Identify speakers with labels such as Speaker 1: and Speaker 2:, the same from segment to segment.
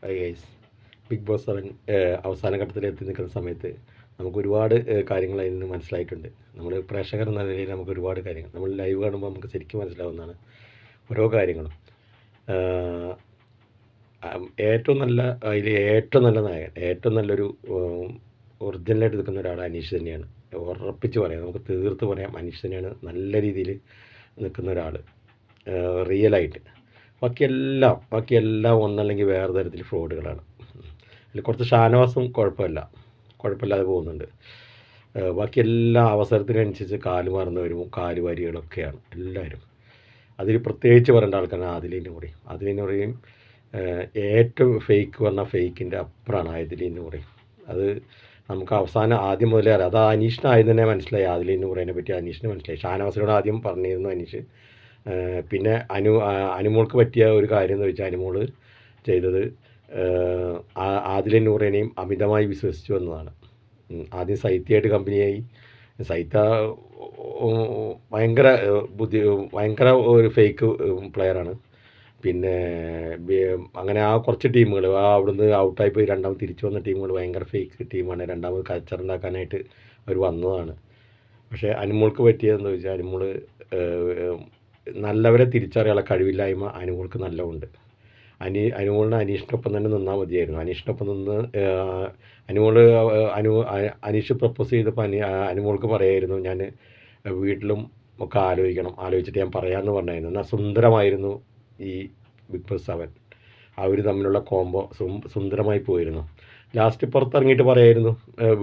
Speaker 1: Hi guys. Big boss 7 അവസാന ഘട്ടത്തിൽ എത്തി നിൽക്കുന്ന സമയത്ത് നമുക്ക് ഒരുപാട് കാര്യങ്ങൾ അതിൽ നിന്ന് മനസ്സിലായിട്ടുണ്ട്. നമ്മൾ പ്രേക്ഷകർ എന്ന നിലയിൽ നമുക്ക് ഒരുപാട് കാര്യങ്ങൾ നമ്മൾ ലൈവ് കാണുമ്പോൾ നമുക്ക് ശരിക്കും മനസ്സിലാവുന്നതാണ് ഓരോ കാര്യങ്ങളും. ഏറ്റവും നല്ല അതിൽ ഏറ്റവും നല്ല നായകൻ, ഏറ്റവും നല്ലൊരു ഒറിജിനലായിട്ട് നിൽക്കുന്ന ഒരാൾ അനീഷ് തന്നെയാണ്. ഉറപ്പിച്ച് പറയാം, നമുക്ക് തീർത്ത് പറയാം, അനീഷ് തന്നെയാണ് നല്ല രീതിയിൽ നിൽക്കുന്ന ഒരാൾ, റിയലായിട്ട്. ബാക്കിയെല്ലാം ഒന്നല്ലെങ്കിൽ വേറെ തരത്തിൽ ഫ്രോഡുകളാണ്. അതിൽ കുറച്ച് ഷാനവാസും കുഴപ്പമില്ലാതെ പോകുന്നുണ്ട്. ബാക്കി എല്ലാ അവസരത്തിനനുസരിച്ച് കാല് മറന്നവരും കാലുവാരികളൊക്കെയാണ് എല്ലാവരും. അതിൽ പ്രത്യേകിച്ച് പറയേണ്ട ആൾക്കാരാണ് ആദിലിൻ്റെ കൂടെയും ഏറ്റവും ഫേക്ക് പറഞ്ഞാൽ ഫേക്കിൻ്റെ അപ്പുറമാണ് ആദിലിൻ്റെ കൂടെയും. അത് നമുക്ക് അവസാനം ആദ്യം മുതലേ അറിയാം. അത് അനീഷിനായത് തന്നെ മനസ്സിലായി. ആദിലിൻ്റെ കൂടെ പറ്റി അനീഷിന് മനസ്സിലായി. ഷാനവാസിനോട് ആദ്യം പറഞ്ഞിരുന്നു അനീഷ്. പിന്നെ അനുമോൾക്ക് പറ്റിയ ഒരു കാര്യം എന്ന് വെച്ചാൽ അനുമോൾ ചെയ്തത് ആദിലെ നൂറേനെയും അമിതമായി വിശ്വസിച്ചു വന്നതാണ്. ആദ്യം സൈത്യയായിട്ട് കമ്പനിയായി. സൈത്ത ഭയങ്കര ഒരു ഫേക്ക് പ്ലെയറാണ്. പിന്നെ അങ്ങനെ ആ കുറച്ച് ടീമുകൾ അവിടുന്ന് ഔട്ടായി പോയി രണ്ടാമത് തിരിച്ചു വന്ന ടീമുകൾ ഭയങ്കര ഫേക്ക് ടീമാണ്. രണ്ടാമത് കൾച്ചറുണ്ടാക്കാനായിട്ട് അവർ വന്നതാണ്. പക്ഷേ അനുമോൾക്ക് പറ്റിയതെന്ന് വെച്ചാൽ അനുമോൾ നല്ലവരെ തിരിച്ചറിയാനുള്ള കഴിവില്ലായ്മ അനുമോൾക്ക് നല്ലതുണ്ട്. അനുമോളിന് അനീഷിനൊപ്പം തന്നെ നിന്നാൽ മതിയായിരുന്നു. അനീഷിനൊപ്പം നിന്ന് അനീഷ് പ്രപ്പോസ് ചെയ്തപ്പോൾ അനുമോൾക്ക് പറയായിരുന്നു, ഞാൻ വീട്ടിലും ഒക്കെ ആലോചിച്ചിട്ട് ഞാൻ പറയാമെന്ന് പറഞ്ഞായിരുന്നു. എന്നാൽ സുന്ദരമായിരുന്നു ഈ ബിഗ് ബോസ് 7. അവർ തമ്മിലുള്ള കോംബോ സുന്ദരമായി പോയിരുന്നു. ലാസ്റ്റ് പുറത്തിറങ്ങിയിട്ട് പറയായിരുന്നു,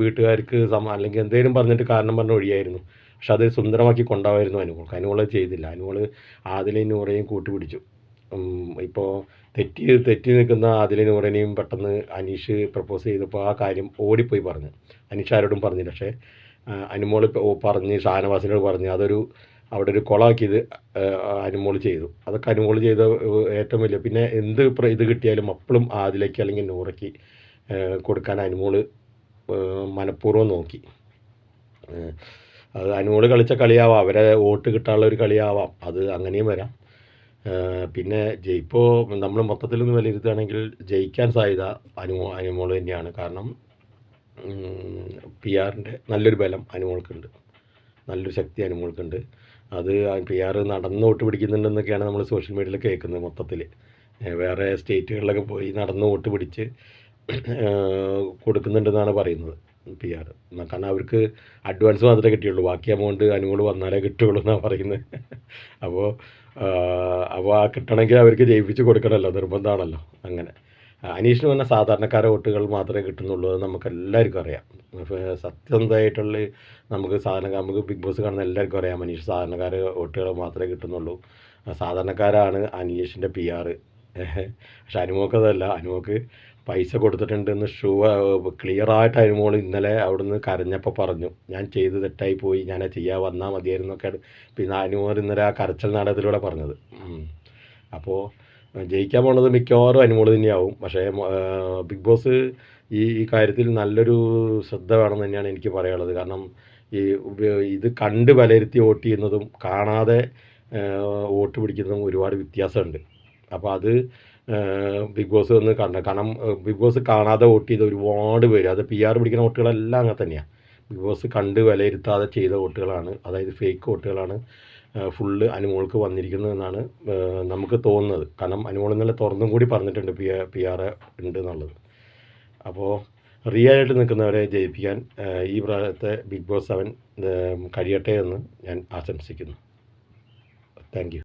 Speaker 1: വീട്ടുകാർക്ക് അല്ലെങ്കിൽ എന്തെങ്കിലും പറഞ്ഞിട്ട് കാരണം പറഞ്ഞ ഒഴിയായിരുന്നു. പക്ഷെ അത് സുന്ദരമാക്കി കൊണ്ടുപോകായിരുന്നു അനുമോൾ ചെയ്തില്ല. അനുമോൾ ആദിലെ നൂറേയും കൂട്ടുപിടിച്ചു. ഇപ്പോൾ തെറ്റി നിൽക്കുന്ന ആദിലെ നൂറേനെയും പെട്ടെന്ന് അനീഷ് പ്രപ്പോസ് ചെയ്തപ്പോൾ ആ കാര്യം ഓടിപ്പോയി പറഞ്ഞു. അനീഷ് ആരോടും പറഞ്ഞില്ല. പക്ഷേ അനുമോൾ പറഞ്ഞ് ഷാനവാസിനോട് പറഞ്ഞ് അവിടെ ഒരു കൊളാക്കിയത് അനുമോൾ ചെയ്തു. അതൊക്കെ അനുമോൾ ചെയ്ത ഏറ്റവും വലിയ. പിന്നെ എന്ത് ഇത് കിട്ടിയാലും അപ്പോഴും ആദിലേക്ക് അല്ലെങ്കിൽ നൂറയ്ക്ക് കൊടുക്കാൻ അനുമോൾ മനഃപൂർവ്വം നോക്കി. അത് അനുമോൾ കളിച്ച കളിയാവാം, അവരെ വോട്ട് കിട്ടാനുള്ള ഒരു കളിയാവാം, അത് അങ്ങനെയും വരാം. പിന്നെ ഇപ്പോൾ നമ്മൾ മൊത്തത്തിൽ നിന്ന് വിലയിരുത്തുകയാണെങ്കിൽ ജയിക്കാൻ സാധ്യത അനുമോൾ തന്നെയാണ്. കാരണം PR-ൻ്റെ നല്ലൊരു ബലം അനുമോൾക്കുണ്ട്, നല്ലൊരു ശക്തി അനുമോൾക്കുണ്ട്. അത് PR നടന്ന് വോട്ട് പിടിക്കുന്നുണ്ടെന്നൊക്കെയാണ് നമ്മൾ സോഷ്യൽ മീഡിയയിൽ കേൾക്കുന്നത്. മൊത്തത്തിൽ വേറെ സ്റ്റേറ്റുകളിലൊക്കെ പോയി നടന്ന് വോട്ട് പിടിച്ച് കൊടുക്കുന്നുണ്ടെന്നാണ് പറയുന്നത് PR. കാരണം അവർക്ക് അഡ്വാൻസ് മാത്രമേ കിട്ടിയുള്ളൂ, ബാക്കി എമൗണ്ട് അനുമോൾ വന്നാലേ കിട്ടുകയുള്ളൂ എന്നാണ് പറയുന്നത്. അപ്പോൾ ആ കിട്ടണമെങ്കിൽ അവർക്ക് ജയിപ്പിച്ച് കൊടുക്കണമല്ലോ, നിർബന്ധമാണല്ലോ. അങ്ങനെ അനീഷിന് പറഞ്ഞാൽ സാധാരണക്കാരെ വോട്ടുകൾ മാത്രമേ കിട്ടുന്നുള്ളൂ, അത് നമുക്ക് എല്ലാവർക്കും അറിയാം. സത്യസന്ധമായിട്ടുള്ള നമുക്ക് ബിഗ് ബോസ് കാണുന്ന എല്ലാവർക്കും അറിയാം, അനീഷ് സാധാരണക്കാരെ വോട്ടുകൾ മാത്രമേ കിട്ടുന്നുള്ളൂ. സാധാരണക്കാരാണ് അനീഷിൻ്റെ PR. പക്ഷെ അനുമോക്കതല്ല, അനുമോക്ക് പൈസ കൊടുത്തിട്ടുണ്ടെന്ന് ക്ലിയറായിട്ട് അനുമോൾ ഇന്നലെ അവിടുന്ന് കരഞ്ഞപ്പോൾ പറഞ്ഞു, ഞാൻ ചെയ്ത് തെറ്റായി പോയി, ഞാൻ ചെയ്യാൻ വന്നാൽ മതിയായിരുന്നൊക്കെയാണ് പിന്നെ അനുമോൾ ഇന്നലെ ആ കരച്ചൽ നാടകത്തിലൂടെ പറഞ്ഞത്. അപ്പോൾ ജയിക്കാൻ പോകുന്നത് മിക്കവാറും അനുമോൾ തന്നെയാവും. പക്ഷേ ബിഗ് ബോസ് ഈ കാര്യത്തിൽ നല്ലൊരു ശ്രദ്ധ വേണമെന്ന് തന്നെയാണ് എനിക്ക് പറയാനുള്ളത്. കാരണം ഇത് കണ്ട് വിലയിരുത്തി വോട്ട് ചെയ്യുന്നതും കാണാതെ വോട്ട് പിടിക്കുന്നതും ഒരുപാട് വ്യത്യാസമുണ്ട്. അപ്പോൾ അത് ബിഗ് ബോസ് ഒന്ന് കാരണം ബിഗ് ബോസ് കാണാതെ വോട്ട് ചെയ്ത ഒരുപാട് പേര്, അത് PR പിടിക്കുന്ന വോട്ടുകളെല്ലാം അങ്ങനെ തന്നെയാണ്. ബിഗ് ബോസ് കണ്ട് വിലയിരുത്താതെ ചെയ്ത വോട്ടുകളാണ്, അതായത് ഫേക്ക് വോട്ടുകളാണ് ഫുള്ള് അനുമോൾക്ക് വന്നിരിക്കുന്നതെന്നാണ് നമുക്ക് തോന്നുന്നത്. കാരണം അനുമോൾ ഇന്നലെ തുറന്നും കൂടി പറഞ്ഞിട്ടുണ്ട് PR ഉണ്ട് എന്നുള്ളത്. അപ്പോൾ റിയലായിട്ട് നിൽക്കുന്നവരെ ജയിപ്പിക്കാൻ ഈ പ്രായത്തെ ബിഗ് ബോസ് 7 കഴിയട്ടെ എന്ന് ഞാൻ ആശംസിക്കുന്നു. Thank you.